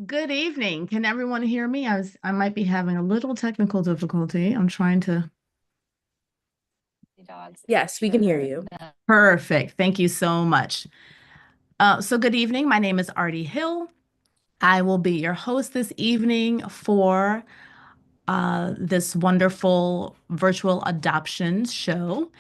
Good evening. Can everyone hear me? I might be having a little technical difficulty. I'm trying to. Dogs. Yes, we can hear you. Perfect. Thank you so much. So good evening. My name is Artie Hill. I will be your host this evening for this wonderful virtual adoption show.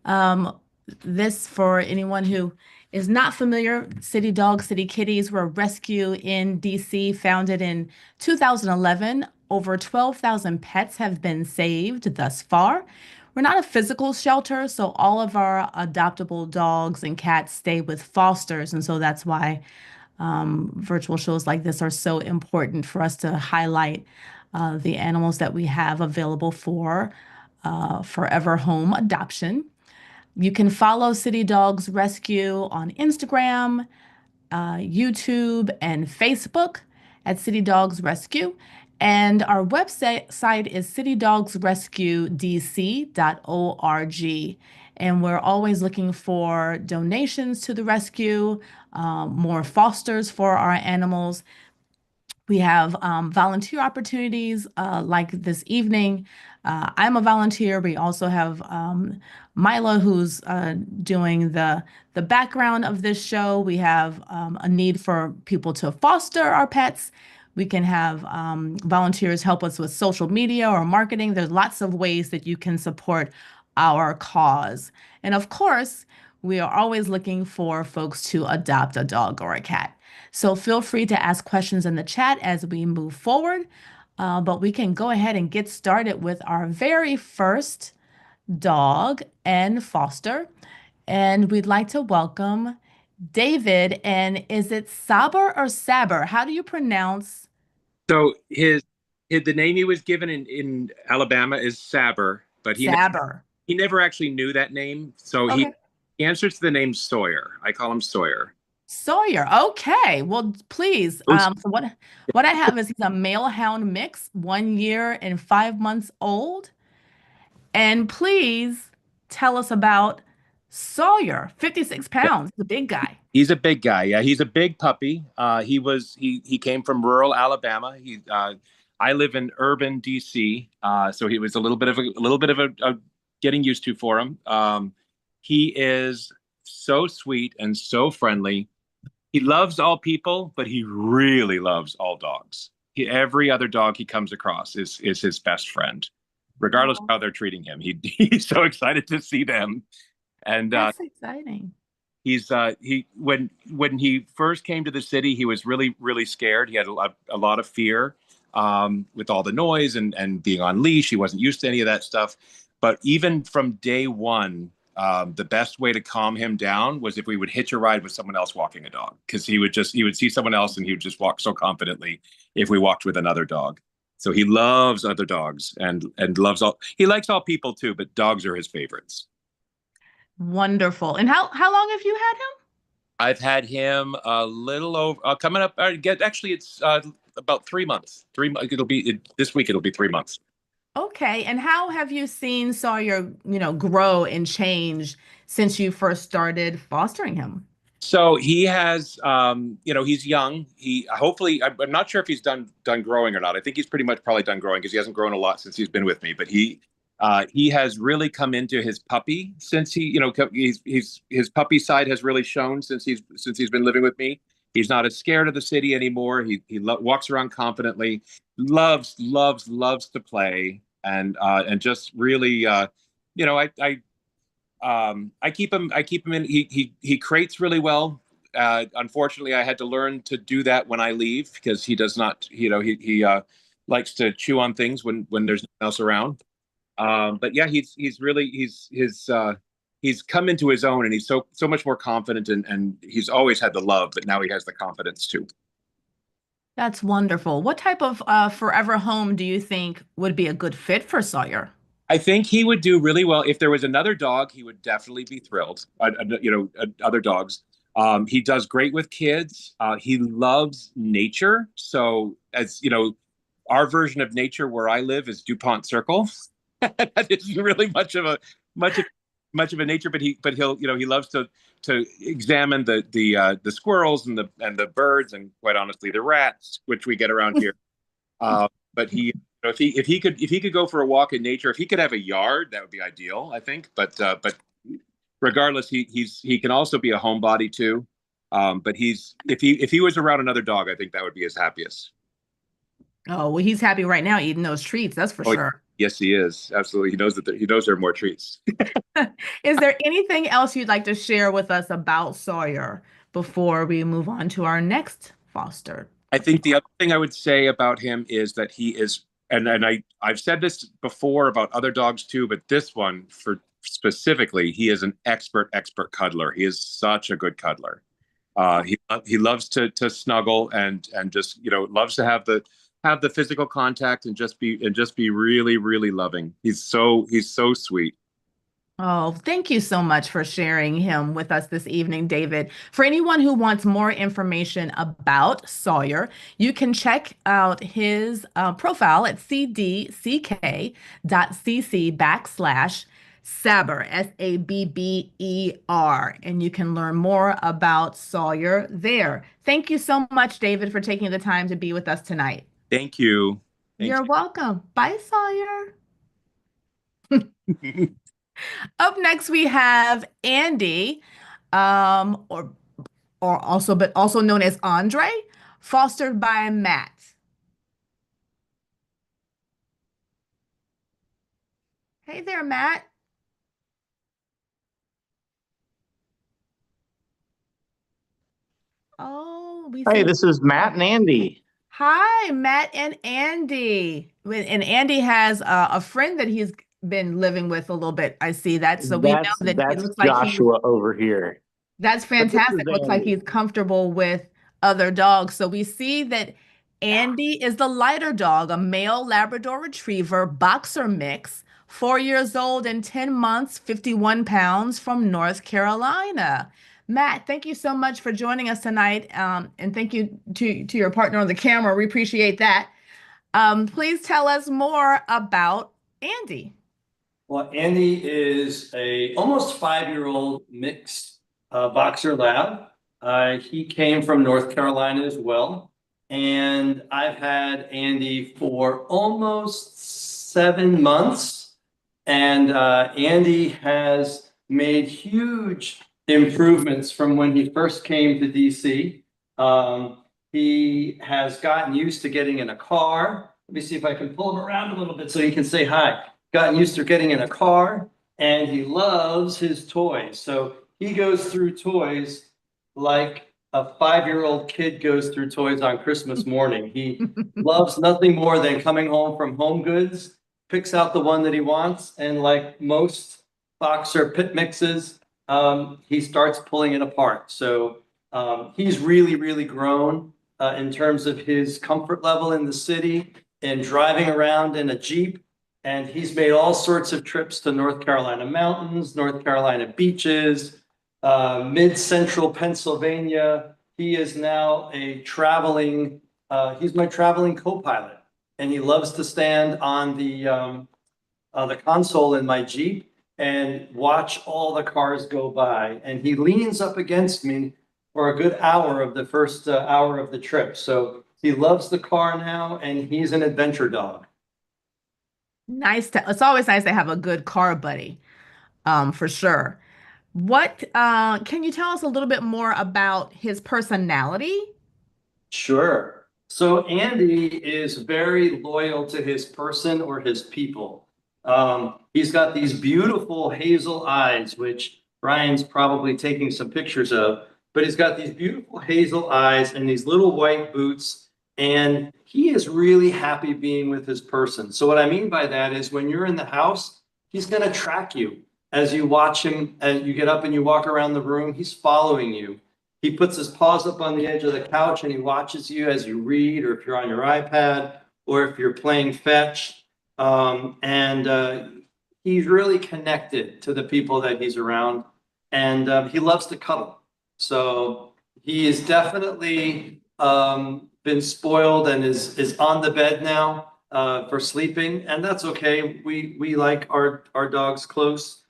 Um, this, for anyone who is not familiar, City Dogs, City Kitties were a rescue in DC, founded in 2011. Over 12,000 pets have been saved thus far. We're not a physical shelter, so all of our adoptable dogs and cats stay with fosters. And so that's why virtual shows like this are so important for us to highlight the animals that we have available for forever home adoption. You can follow City Dogs Rescue on Instagram, YouTube, and Facebook at City Dogs Rescue. And our website site is citydogsrescuedc.org. And we're always looking for donations to the rescue, more fosters for our animals. We have volunteer opportunities like this evening. I'm a volunteer. We also have Mila, who's doing the background of this show. We have a need for people to foster our pets. We can have volunteers help us with social media or marketing. There's lots of ways that you can support our cause. And of course, we are always looking for folks to adopt a dog or a cat. So feel free to ask questions in the chat as we move forward. But we can go ahead and get started with our very first dog and foster. And we'd like to welcome David. And is it Sabber or Sabber? How do you pronounce So the name he was given in Alabama is Sabber, but Sabber? he never actually knew that name. So Okay. he answers to the name Sawyer. I call him Sawyer. Sawyer. Okay. Well, please. So what I have is he's a male hound mix, 1 year and 5 months old. And please tell us about Sawyer, 56 Yeah, pounds, the big guy. he's a big guy. Yeah, he's a big puppy. He came from rural Alabama. I live in urban DC, so he was a getting used to for him. He is so sweet and so friendly. He loves all people, but he really loves all dogs. Every other dog he comes across is his best friend, regardless of Oh, how they're treating him. He's so excited to see them. And that's exciting. when he first came to the city, he was really scared. He had a lot of fear with all the noise and being on leash. He wasn't used to any of that stuff. But even from day one, the best way to calm him down was if we would hitch a ride with someone else walking a dog, because he would see someone else and he would just walk so confidently if we walked with another dog. So he loves other dogs and he likes all people too, but dogs are his favorites. Wonderful. And how long have you had him? I've had him a little over coming up. Actually, it's about 3 months. This week. It'll be 3 months. Okay. And how have you seen Sawyer, grow and change since you first started fostering him? So he has, he's young. I'm not sure if he's done growing or not. I think he's pretty much probably done growing because he hasn't grown a lot since he's been with me. But he has really come into his puppy since his puppy side has really shown since he's been living with me. He's not as scared of the city anymore. He walks around confidently, loves to play, and just really, I keep him in. He crates really well. Unfortunately, I had to learn to do that when I leave because he does not. He likes to chew on things when there's no one else around. But yeah, he's come into his own, and he's so much more confident, and he's always had the love, but now he has the confidence too. That's wonderful. What type of forever home do you think would be a good fit for Sawyer? I think he would do really well if there was another dog. He would definitely be thrilled. Other dogs. He does great with kids. He loves nature. So as you know, our version of nature where I live is DuPont Circle. That isn't really much of much of a nature, but he'll he loves to examine the squirrels and the birds and quite honestly the rats which we get around here. But if he could go for a walk in nature, if he could have a yard, that would be ideal, I think. But regardless, he can also be a homebody too. But if he was around another dog, I think that would be his happiest. Oh, well, he's happy right now eating those treats, that's for Oh, sure. yes, he is. Absolutely. He knows there are more treats. Is there anything else you'd like to share with us about Sawyer before we move on to our next foster? I think the other thing I would say about him is that he is, and I've said this before about other dogs too, but this one for specifically, he is an expert cuddler. He is such a good cuddler. He loves to snuggle and just loves to have the physical contact and just be really really loving. He's so sweet. Oh, thank you so much for sharing him with us this evening, David. For anyone who wants more information about Sawyer, you can check out his profile at cdck.cc/Sabber, Sabber, and you can learn more about Sawyer there. Thank you so much, David, for taking the time to be with us tonight. Thank you. Thank You're welcome. Bye, Sawyer. you. Up next, we have Andy, um, or but also known as Andre, fostered by Matt. Hey there, Matt. Oh, we Hey, see. this is Matt and Andy. Hi, Matt and Andy. And Andy has a friend that he's been living with a little bit. I see that. So we know that it That's looks like he's. Joshua over here. That's But this is fantastic. Looks like Andy. he's comfortable with other dogs. So we see that Andy is the lighter dog, a male Labrador Retriever boxer mix, 4 years old and 10 months, 51 pounds from North Carolina. Matt, thank you so much for joining us tonight. And thank you to your partner on the camera. We appreciate that. Please tell us more about Andy. Well, Andy is a almost 5-year-old mixed boxer lab. He came from North Carolina as well. And I've had Andy for almost 7 months. And Andy has made huge improvements from when he first came to DC. He has gotten used to getting in a car. Let me see if I can pull him around a little bit so he can say hi. Gotten used to getting in a car, and he loves his toys. So he goes through toys like a 5-year-old kid goes through toys on Christmas morning. He loves nothing more than coming home from Home Goods, picks out the one that he wants, and like most boxer pit mixes, he starts pulling it apart. So he's really, really grown in terms of his comfort level in the city and driving around in a Jeep. And he's made all sorts of trips to North Carolina mountains, North Carolina beaches, mid-central Pennsylvania. He is now he's my traveling co-pilot. And he loves to stand on the console in my Jeep and watch all the cars go by. And he leans up against me for a good hour of the first hour of the trip. So he loves the car now, and he's an adventure dog. It's always nice to have a good car buddy, for sure. What can you tell us a little bit more about his personality? Sure. So Andy is very loyal to his person or his people. He's got these beautiful hazel eyes, which Brian's probably taking some pictures of, but he's got these beautiful hazel eyes and these little white boots, and he is really happy being with his person. So what I mean by that is when you're in the house, he's going to track you as you watch him, as you get up and you walk around the room, he's following you. He puts his paws up on the edge of the couch and he watches you as you read, or if you're on your iPad, or if you're playing fetch. He's really connected to the people that he's around, and he loves to cuddle. So he is definitely been spoiled and is on the bed now for sleeping, and that's okay. We like our dogs close.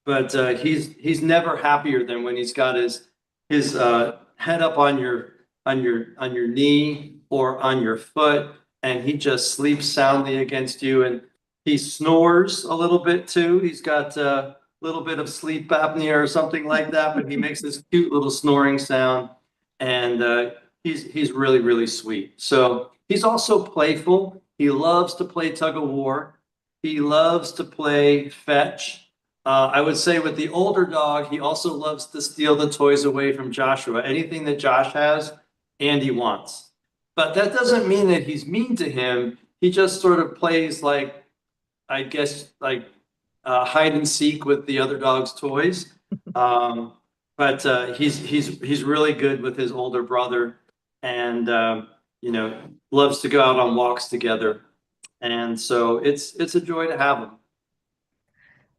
but he's never happier than when he's got his head up on your knee or on your foot, and he just sleeps soundly against you. And he snores a little bit too. He's got a little bit of sleep apnea or something like that, but he makes this cute little snoring sound, and he's really, really sweet. So he's also playful. He loves to play tug of war. He loves to play fetch. I would say with the older dog, he also loves to steal the toys away from Joshua. Anything that Josh has, Andy wants. But that doesn't mean that he's mean to him. He just sort of plays like, I guess, like hide and seek with the other dog's toys. But he's really good with his older brother, and loves to go out on walks together. And so it's a joy to have him.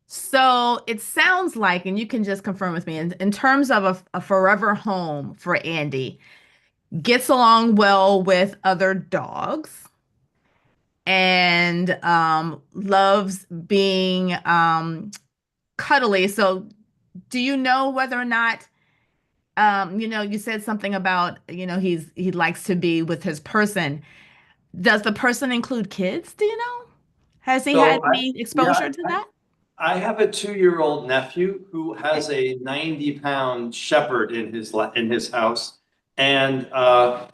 So it sounds like, and you can just confirm with me, in terms of a forever home for Andy, gets along well with other dogs and loves being cuddly. So do you know whether or not, you said something about, he likes to be with his person. Does the person include kids? Do you know? Has he had So any exposure to that? I have a 2-year-old nephew who has a 90-pound shepherd in his house. And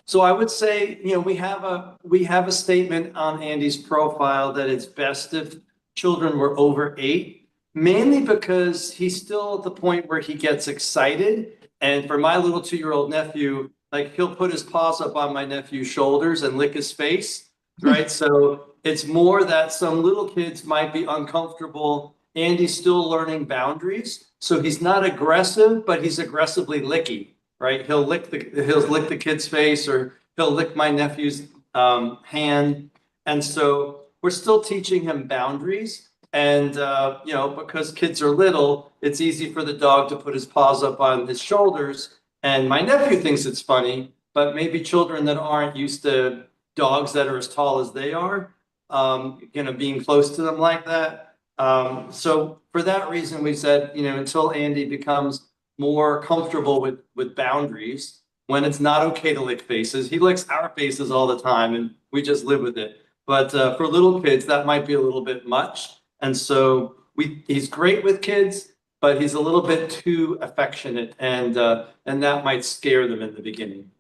so I would say, we have a statement on Andy's profile that it's best if children were over 8, mainly because he's still at the point where he gets excited. And for my little 2-year-old nephew, like, he'll put his paws up on my nephew's shoulders and lick his face, right? So it's more that some little kids might be uncomfortable. Andy's still learning boundaries, so he's not aggressive, but he's aggressively licky, right? He'll lick the kid's face, or he'll lick my nephew's hand, and so we're still teaching him boundaries. And because kids are little, it's easy for the dog to put his paws up on his shoulders, and my nephew thinks it's funny, but maybe children that aren't used to dogs that are as tall as they are, being close to them like that. So for that reason, we said, until Andy becomes more comfortable with boundaries, when it's not okay to lick faces, he licks our faces all the time, and we just live with it. But for little kids, that might be a little bit much. And so he's great with kids, but he's a little bit too affectionate, and that might scare them in the beginning.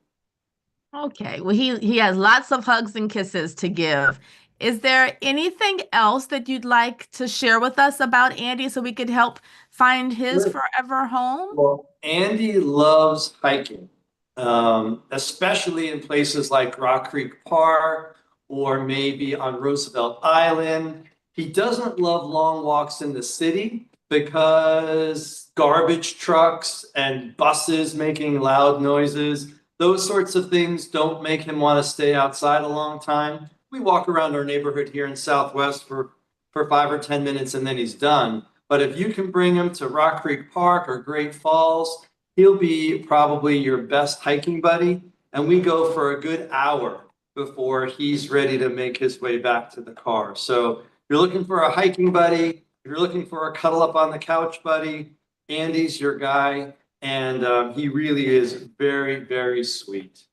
Okay, well, he has lots of hugs and kisses to give. Is there anything else that you'd like to share with us about Andy so we could help find his Sure. forever home? Well, Andy loves hiking, especially in places like Rock Creek Park or maybe on Roosevelt Island. He doesn't love long walks in the city because garbage trucks and buses making loud noises, those sorts of things don't make him want to stay outside a long time. We walk around our neighborhood here in Southwest for 5 or 10 minutes, and then he's done. But if you can bring him to Rock Creek Park or Great Falls, he'll be probably your best hiking buddy. And we go for a good hour before he's ready to make his way back to the car. So if you're looking for a hiking buddy, if you're looking for a cuddle up on the couch buddy, Andy's your guy. And he really is very, very sweet.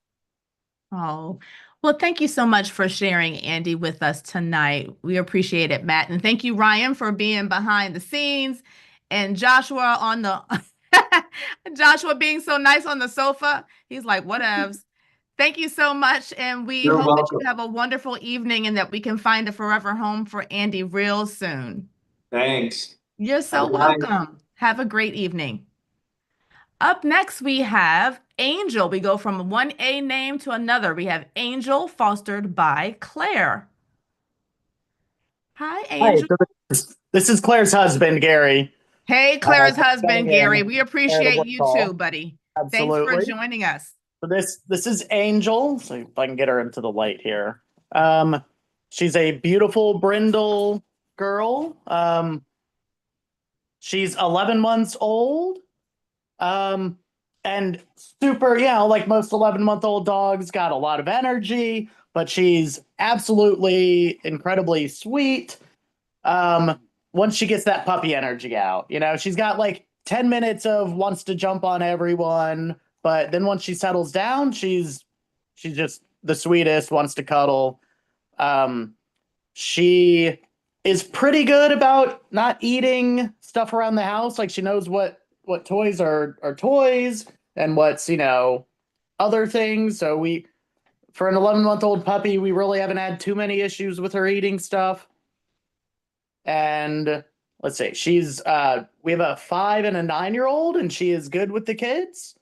Oh, well, thank you so much for sharing Andy with us tonight. We appreciate it, Matt. And thank you, Ryan, for being behind the scenes, and Joshua on the Joshua being so nice on the sofa. He's like, whatevs. Thank you so much. And we You're hope that welcome. you have a wonderful evening and that we can find a forever home for Andy real soon. Thanks. You're Have so a good night. welcome. Have a great evening. Up next, we have Angel. We go from one A name to another. We have Angel, fostered by Claire. Hi, Hi, Angel. so this is Claire's husband, Gary. Hey, Claire's husband, Coming Gary. in We there to appreciate work you call. too, buddy. Thanks for Absolutely. joining us. So this is Angel. So if I can get her into the light here. She's a beautiful brindle girl. She's 11 months old. And super, like most 11-month-old dogs, got a lot of energy, but she's absolutely incredibly sweet. once she gets that puppy energy out. You know, she's got like 10 minutes of wants to jump on everyone, but then once she settles down, she's just the sweetest, wants to cuddle. Um, she is pretty good about not eating stuff around the house. Like she knows what toys are toys and what's, you know, other things. So we for an 11-month-old puppy, we really haven't had too many issues with her eating stuff. And let's see, we have a 5 and a 9-year-old, and she is good with the kids.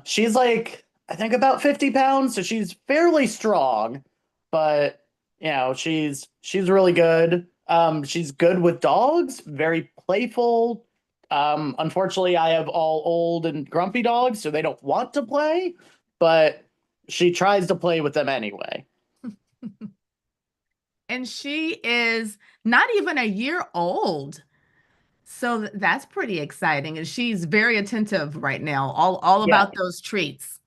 She's like, I think about 50 pounds, so she's fairly strong, but you know, she's really good. She's good with dogs, very playful. Unfortunately, I have all old and grumpy dogs, so they don't want to play, but she tries to play with them anyway. And she is not even a year old. So that's pretty exciting. And she's very attentive right now, all Yeah. about those treats.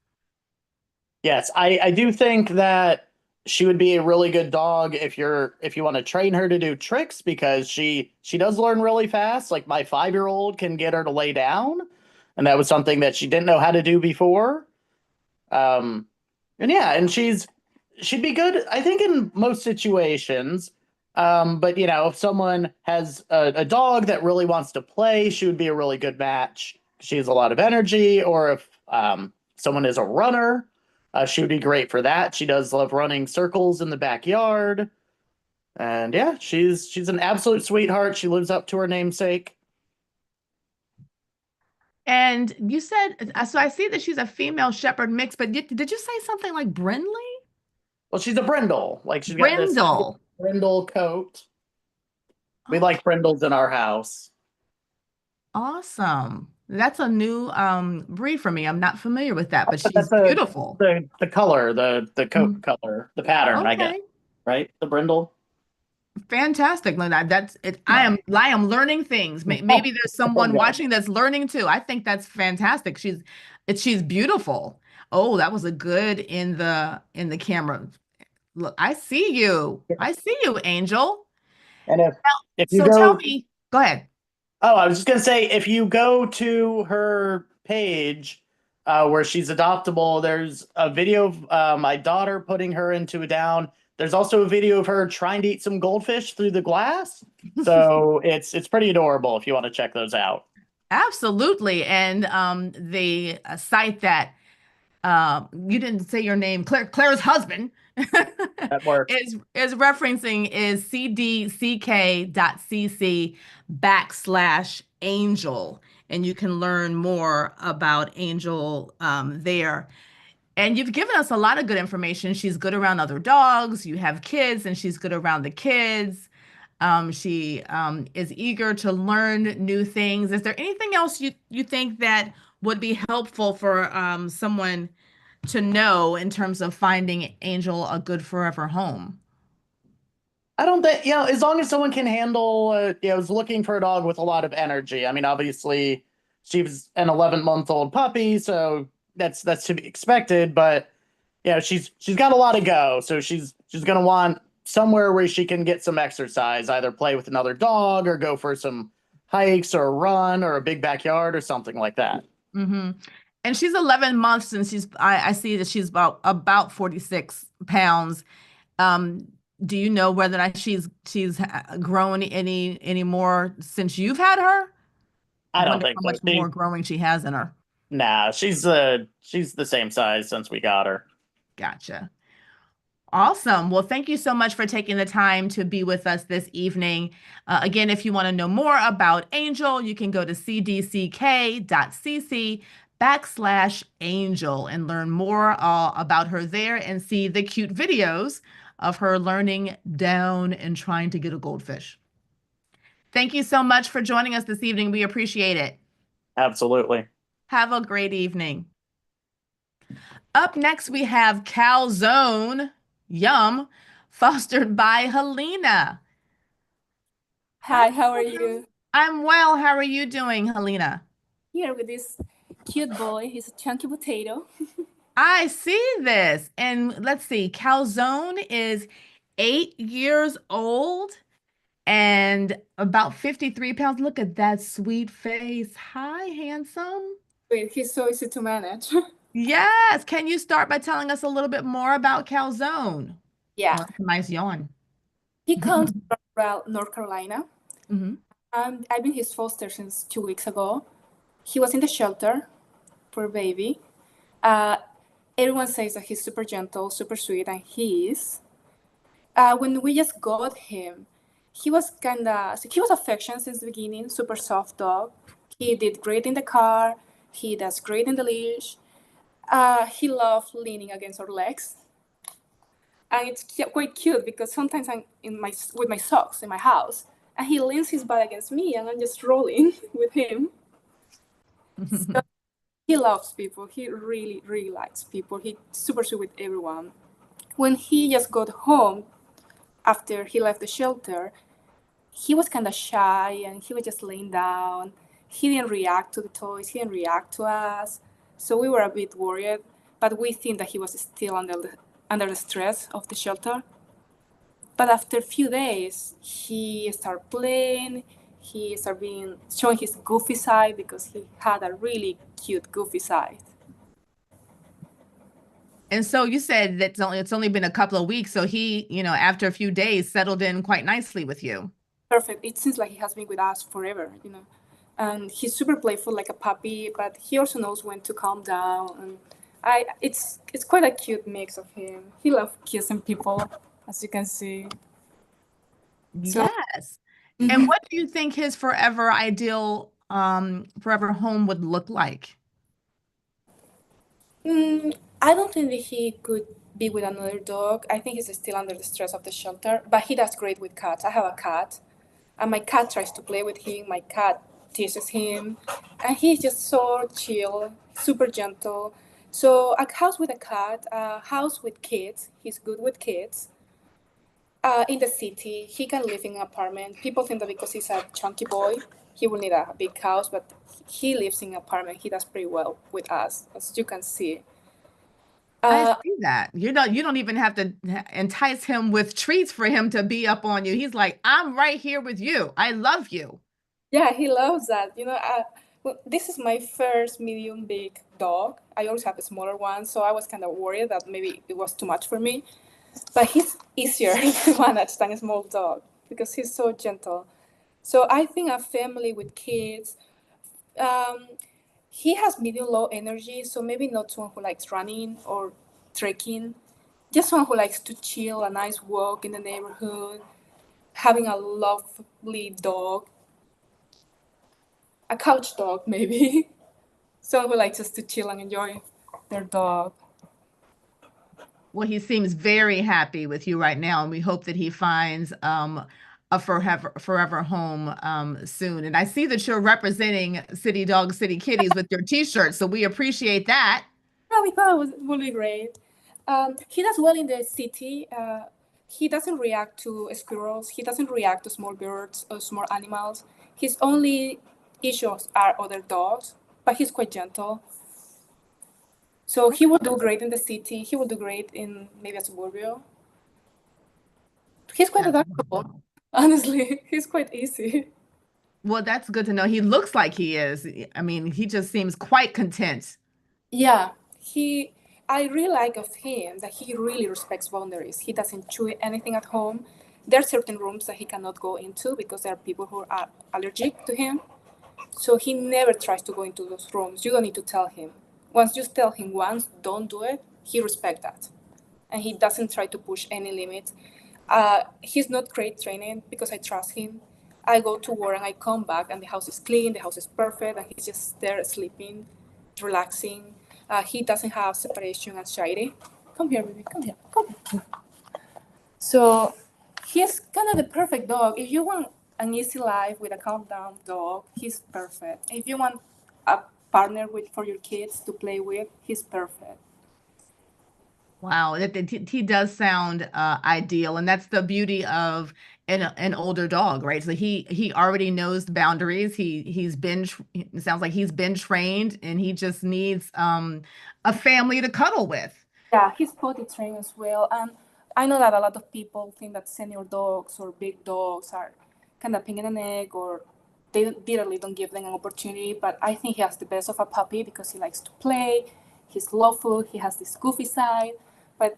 Yes, I do think that she would be a really good dog if you want to train her to do tricks, because she does learn really fast. Like my 5-year-old can get her to lay down, and that was something that she didn't know how to do before. And yeah, and she'd be good, I think, in most situations. But you know, if someone has a dog that really wants to play, she would be a really good match. She has a lot of energy. Or if someone is a runner, she would be great for that. She does love running circles in the backyard. And yeah, she's an absolute sweetheart. She lives up to her namesake. And you said, so I see that she's a female shepherd mix, but did you say something like Brindley? Well, she's a brindle. Like she's got this Brindle. brindle coat. We Okay, like brindles in our house. awesome. That's a new breed for me. I'm not familiar with that, but But she's that's beautiful. the color, the coat color, the pattern, I guess. Okay. Right? The brindle. Fantastic, Linda. That's it. I am learning things. Maybe there's someone Yeah. watching that's learning too. I think that's fantastic. She's beautiful. Oh, that was a good in the camera. Look, I see you. I see you, Angel. And if you So tell go, me, go ahead. oh, I was just gonna say, if you go to her page, where she's adoptable, there's a video of my daughter putting her into a down. There's also a video of her trying to eat some goldfish through the glass. So it's pretty adorable if you want to check those out. Absolutely. And the site that you didn't say your name, Claire's husband That works. is referencing is cdck.cc/angel, and you can learn more about Angel there. And you've given us a lot of good information. She's good around other dogs. You have kids, and she's good around the kids. She is eager to learn new things. Is there anything else you think that would be helpful for someone to know in terms of finding Angel a good forever home? I don't think, you know, as long as someone can handle, is looking for a dog with a lot of energy. I mean, obviously, she was an 11-month-old puppy, so that's to be expected. But you know, she's got a lot to go, so she's gonna want somewhere where she can get some exercise, either play with another dog or go for some hikes or a run or a big backyard or something like that. Mm-hmm. And she's 11 months, and I see that she's about 46 pounds. Um, do you know whether or not she's grown any more since you've had her? I don't Wonder think how so. much more growing she has in her. Nah, she's the same size since we got her. Gotcha. Awesome. Well, thank you so much for taking the time to be with us this evening. Again, if you want to know more about Angel, you can go to cdck.cc/angel and learn more about her there and see the cute videos of her learning down and trying to get a goldfish. Thank you so much for joining us this evening. We appreciate it. Absolutely. Have a great evening. Up next, we have Calzone, yum, fostered by Helena. Hi, how are you? I'm well. How are you doing, Helena? Here with this cute boy. He's a chunky potato. I see this. And let's see, Calzone is 8 years old. and about 53 pounds. Look at that sweet face. Hi, handsome. Wait, he's so easy to manage. Yes. Can you start by telling us a little bit more about Calzone? Yeah, Oh, that's a nice yawn. he comes from North Carolina. Mhm. I've been his foster since 2 weeks ago. He was in the shelter, poor baby. Uh, Everyone says that he's super gentle, super sweet, and he is. When we just got him, he was affectionate since the beginning, super soft dog. He did great in the car. He does great in the leash. He loved leaning against our legs, and it's quite cute because sometimes I'm with my socks in my house, and he leans his butt against me, and I'm just rolling with him. So he loves people. He really, really likes people. He's super sweet with everyone. When he just got home after he left the shelter, he was kind of shy and he was just laying down. He didn't react to the toys. He didn't react to us. So we were a bit worried, but we think that he was still under the stress of the shelter. But after a few days, he started playing. He started showing his goofy side because he had a really cute goofy side. And so you said that it's only been a couple of weeks. So he, after a few days, settled in quite nicely with you. Perfect. It seems like he has been with us forever. And he's super playful like a puppy, but he also knows when to calm down. And it's quite a cute mix of him. He loves kissing people, as you can see. So, Yes. And what do you think his forever ideal forever home would look like? I don't think that he could be with another dog. I think he's still under the stress of the shelter, but he does great with cats. I have a cat, and my cat tries to play with him. My cat teases him, and he's just so chill, super gentle. So a house with a cat, a house with kids. He's good with kids. In the city, he can live in an apartment. People think that because he's a chunky boy, he will need a big house, but he lives in an apartment. He does pretty well with us, as you can see. I Uh, see that. You don't even have to entice him with treats for him to be up on you. He's like, I'm right here with you. I love you. Yeah, he loves that. Well, this is my first medium big dog. I always have a smaller one, so I was kind of worried that maybe it was too much for me. But he's easier to manage than a small dog because he's so gentle. So I think a family with kids, um, he has medium low energy, so maybe not someone who likes running or trekking, just someone who likes to chill, a nice walk in the neighborhood, having a lovely dog, a couch dog maybe. Someone who likes just to chill and enjoy their dog. Well, he seems very happy with you right now, and we hope that he finds a forever home soon. And I see that you're representing City Dogs, City Kitties with your T-shirt, so we appreciate that. Yeah, we thought it was really great. He does well in the city. He doesn't react to squirrels. He doesn't react to small birds or small animals. His only issues are other dogs, but he's quite gentle. So he will do great in the city. He will do great in maybe a suburbia. He's quite That's adaptable. wonderful. Honestly, he's quite easy. Well, that's good to know. He looks like he is. I mean, he just seems quite content. Yeah, I really like of him that he really respects boundaries. He doesn't chew anything at home. There are certain rooms that he cannot go into because there are people who are allergic to him. So he never tries to go into those rooms. You don't need to tell him. Once you tell him once, don't do it, he respects that. And he doesn't try to push any limit. He's not great training because I trust him. I go to work and I come back and the house is clean, the house is perfect, and he's just there sleeping, relaxing. He doesn't have separation anxiety. Come here, baby. Come here. Come here. So he's kind of the perfect dog. If you want an easy life with a calm down dog, he's perfect. If you want a partner for your kids to play with, he's perfect. Wow, he does sound ideal, and that's the beauty of an older dog, right? So he already knows the boundaries. It sounds like he's been trained, and he just needs a family to cuddle with. Yeah, he's potty trained as well. And I know that a lot of people think that senior dogs or big dogs are kind of picking an egg, or they literally don't give them an opportunity. But I think he has the best of a puppy because he likes to play, he's lawful, he has this goofy side, but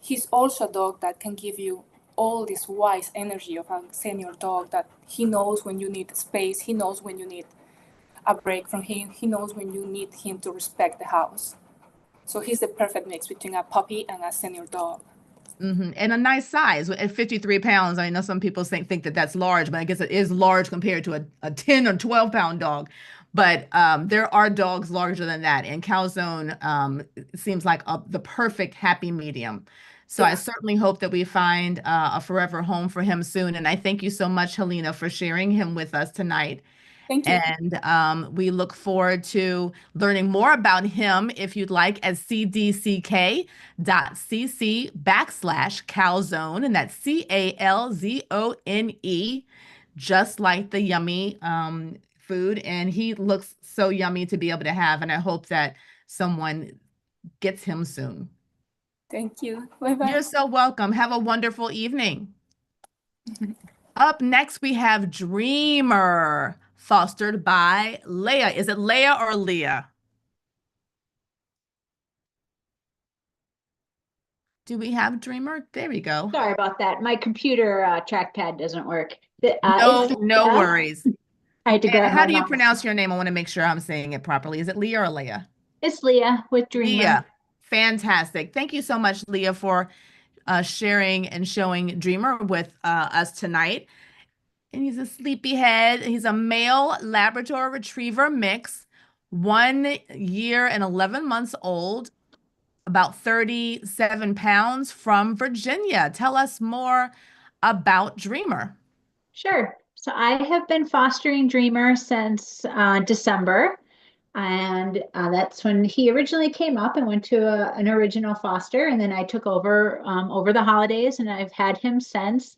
he's also a dog that can give you all this wise energy of a senior dog, that he knows when you need space, he knows when you need a break from him, he knows when you need him to respect the house. So he's the perfect mix between a puppy and a senior dog. And a nice size at 53 pounds. I know some people think that that's large, but I guess it is large compared to a 10 or 12-pound dog. But there are dogs larger than that. And Calzone seems like the perfect happy medium. So I certainly hope that we find a forever home for him soon. And I thank you so much, Helena, for sharing him with us tonight. Thank you. And we look forward to learning more about him, if you'd like, at cdck.cc/Calzone, and that's CALZONE, just like the yummy food. And he looks so yummy to be able to have, and I hope that someone gets him soon. Thank you. Bye-bye. You're so welcome. Have a wonderful evening. Up next, we have Dreamer, fostered by Leah. Is it Leah or Leah? Do we have Dreamer? There we go. Sorry about that. My computer trackpad doesn't work. No worries. I had to And grab how my do you mouse. pronounce your name? I want to make sure I'm saying it properly. Is it Leah or Leah? It's Leah with Dreamer. Leah. Fantastic. Thank you so much, Leah, for sharing and showing Dreamer with us tonight. And he's a sleepyhead. He's a male Labrador Retriever mix, 1 year and 11 months old, about 37 pounds, from Virginia. Tell us more about Dreamer. Sure. So I have been fostering Dreamer since December. And that's when he originally came up and went to an original foster. And then I took over over the holidays, and I've had him since.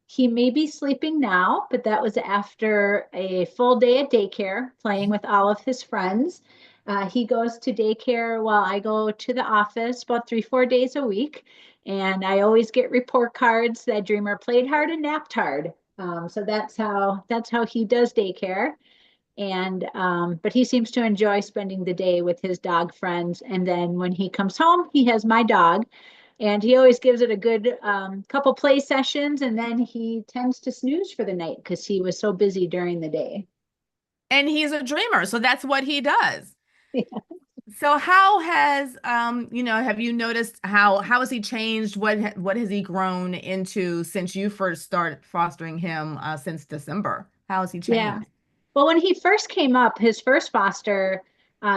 He may be sleeping now, but that was after a full day at daycare playing with all of his friends. He goes to daycare while I go to the office about 3-4 days a week. And I always get report cards that Dreamer played hard and napped hard. So that's how he does daycare. And but he seems to enjoy spending the day with his dog friends. And then when he comes home, he has my dog, and he always gives it a good couple play sessions, and then he tends to snooze for the night because he was so busy during the day. And he's a dreamer, so that's what he does. Yeah. So how has have you noticed how has he changed? What has he grown into since you first started fostering him since December? How has he changed? Yeah. Well, when he first came up, his first foster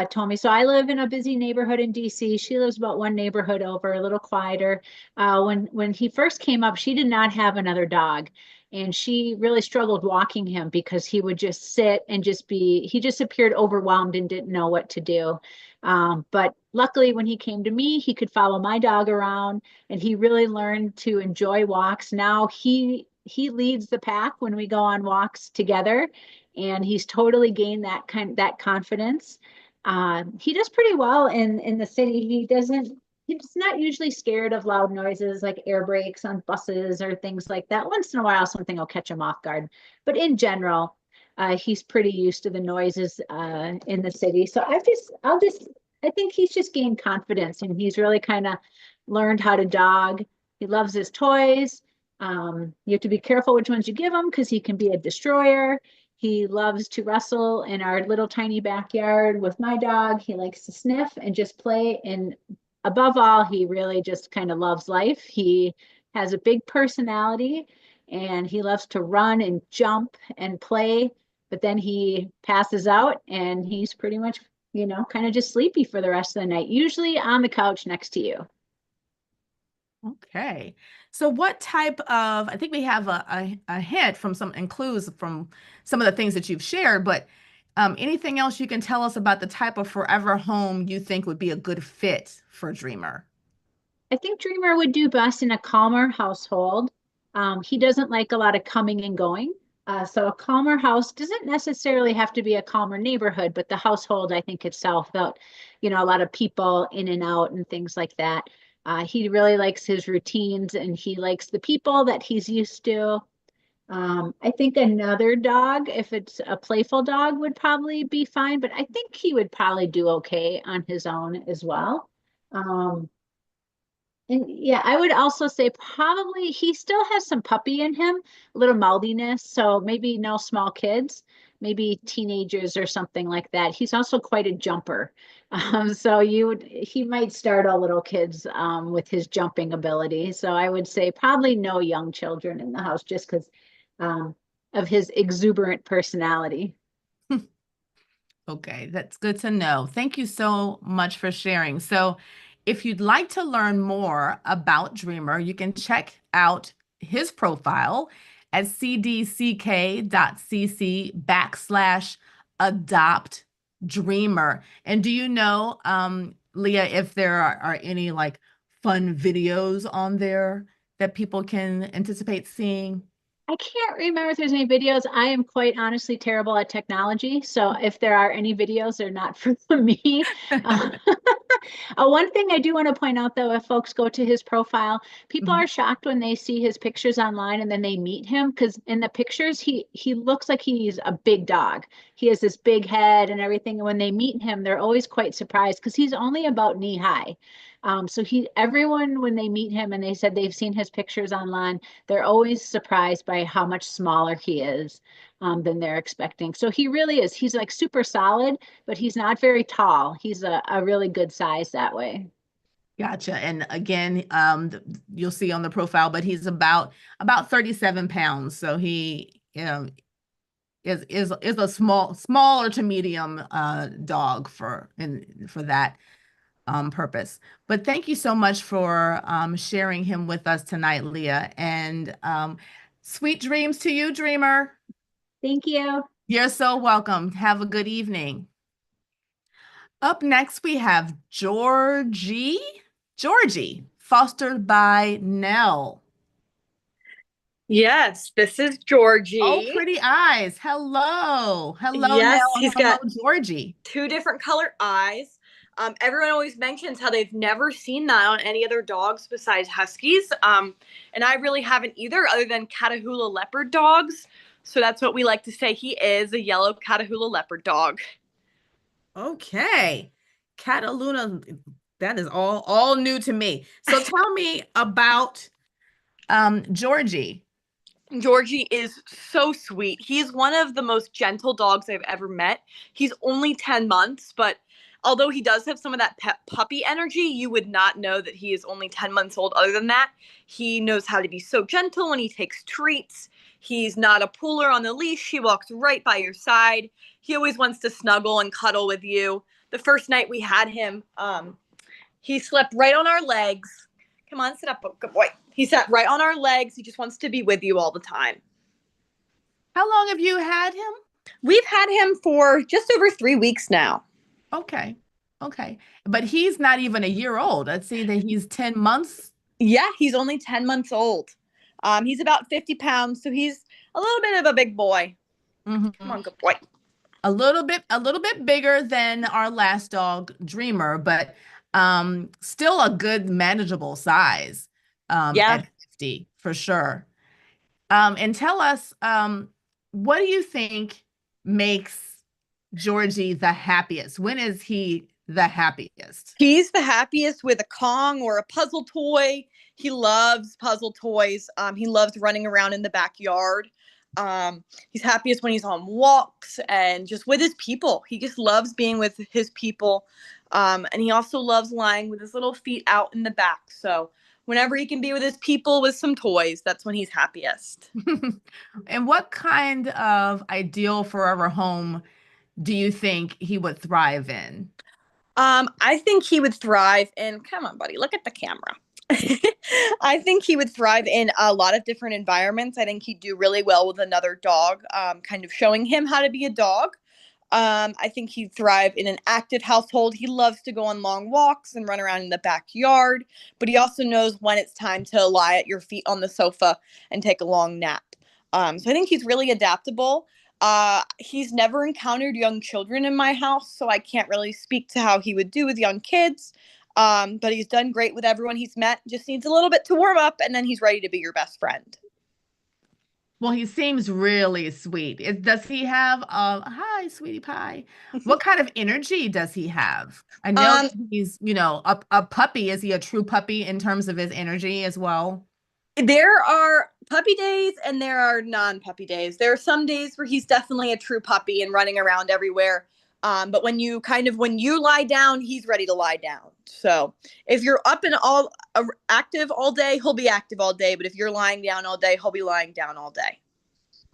told me, so I live in a busy neighborhood in DC. She lives about one neighborhood over, a little quieter. When he first came up, she did not have another dog. And she really struggled walking him because he would just sit and he just appeared overwhelmed and didn't know what to do. But luckily, when he came to me, he could follow my dog around, and he really learned to enjoy walks. Now he leads the pack when we go on walks together, and he's totally gained that confidence. He does pretty well in the city. He's not usually scared of loud noises like air brakes on buses or things like that. Once in a while, something will catch him off guard. But in general, he's pretty used to the noises in the city. So I think he's just gained confidence, and he's really kind of learned how to dog. He loves his toys. You have to be careful which ones you give him because he can be a destroyer. He loves to wrestle in our little tiny backyard with my dog. He likes to sniff and just play. And above all, he really just kind of loves life. He has a big personality, and he loves to run and jump and play. But then he passes out, and he's pretty much, kind of just sleepy for the rest of the night, usually on the couch next to you. Okay. So what type of, I think we have a hint from and clues from some of the things that you've shared, but anything else you can tell us about the type of forever home you think would be a good fit for Dreamer? I think Dreamer would do best in a calmer household. He doesn't like a lot of coming and going. So a calmer house doesn't necessarily have to be a calmer neighborhood, but the household, I think itself, without, a lot of people in and out and things like that. He really likes his routines, and he likes the people that he's used to. I think another dog, if it's a playful dog, would probably be fine, but I think he would probably do okay on his own as well. Um, and yeah, I would also say probably he still has some puppy in him, a little mouthiness. So maybe no small kids, maybe teenagers or something like that. He's also quite a jumper. So he might startle little kids with his jumping ability. So I would say probably no young children in the house just because um, of his exuberant personality. Okay, that's good to know. Thank you so much for sharing. So, if you'd like to learn more about Dreamer, you can check out his profile at cdck.cc/adopt dreamer. And do you know, Leah, if there are any like fun videos on there that people can anticipate seeing? I can't remember if there's any videos. I am quite honestly terrible at technology. So if there are any videos, they're not for me. Uh, one thing I do want to point out, though, if folks go to his profile, people Mhm. are shocked when they see his pictures online and then they meet him because in the pictures he looks like he's a big dog. He has this big head and everything. And when they meet him, they're always quite surprised because he's only about knee high. So everyone when they meet him and they said they've seen his pictures online, they're always surprised by how much smaller he is than they're expecting. So he really is. He's like super solid, but he's not very tall. He's a really good size that way. Gotcha. And again, you'll see on the profile, but he's about 37 pounds. So he, is a smaller to medium dog for that purpose. But thank you so much for sharing him with us tonight, Leah. And sweet dreams to you, Dreamer. Thank you. You're so welcome. Have a good evening. Up next, we have Georgie. Georgie, fostered by Nell. Yes, this is Oh, Georgie. pretty eyes. Hello. Hello, Yes, Nell. he's Hello, got Georgie. two different color eyes. Everyone always mentions how they've never seen that on any other dogs besides Huskies. And I really haven't either, other than Catahoula leopard dogs. So that's what we like to say. He is a yellow Catahoula leopard dog. Okay. Cataluna, that is all new to me. So tell me about Georgie. Georgie is so sweet. He's one of the most gentle dogs I've ever met. He's only 10 months, but although he does have some of that pet puppy energy, you would not know that he is only 10 months old. Other than that, he knows how to be so gentle when he takes treats. He's not a puller on the leash. He walks right by your side. He always wants to snuggle and cuddle with you. The first night we had him, he slept right on our legs. Come on, sit up, good boy. He sat right on our legs. He just wants to be with you all the time. How long have you had him? We've had him for just over 3 weeks now. Okay. Okay. But he's not even a year old. Let's see that he's 10 months. Yeah, he's only 10 months old. He's about 50 pounds, so he's a little bit of a big boy. Mhm. Come on, good boy. A little bit bigger than our last dog, Dreamer, but still a good manageable size Yeah. at 50 for sure. And tell us, what do you think makes Georgie the happiest? When is he the happiest? He's the happiest with a Kong or a puzzle toy. He loves puzzle toys. He loves running around in the backyard. He's happiest when he's on walks and just with his people. He just loves being with his people. And he also loves lying with his little feet out in the back. So whenever he can be with his people with some toys, that's when he's happiest. And what kind of ideal forever home do you think he would thrive in? I think he would thrive in, come on, buddy, look at the camera. I think he would thrive in a lot of different environments. I think he'd do really well with another dog, kind of showing him how to be a dog. I think he'd thrive in an active household. He loves to go on long walks and run around in the backyard, but he also knows when it's time to lie at your feet on the sofa and take a long nap. So I think he's really adaptable. He's never encountered young children in my house, so I can't really speak to how he would do with young kids. But he's done great with everyone he's met. Just needs a little bit to warm up, and then he's ready to be your best friend. Well, he seems really sweet. Does he have hi, sweetie pie? What kind of energy does he have? I know Um, that he's, a puppy. Is he a true puppy in terms of his energy as well? there are puppy days and there are non-puppy days. There are some days where he's definitely a true puppy and running around everywhere. But when you lie down, he's ready to lie down. So if you're up and all active all day, he'll be active all day. But if you're lying down all day, he'll be lying down all day.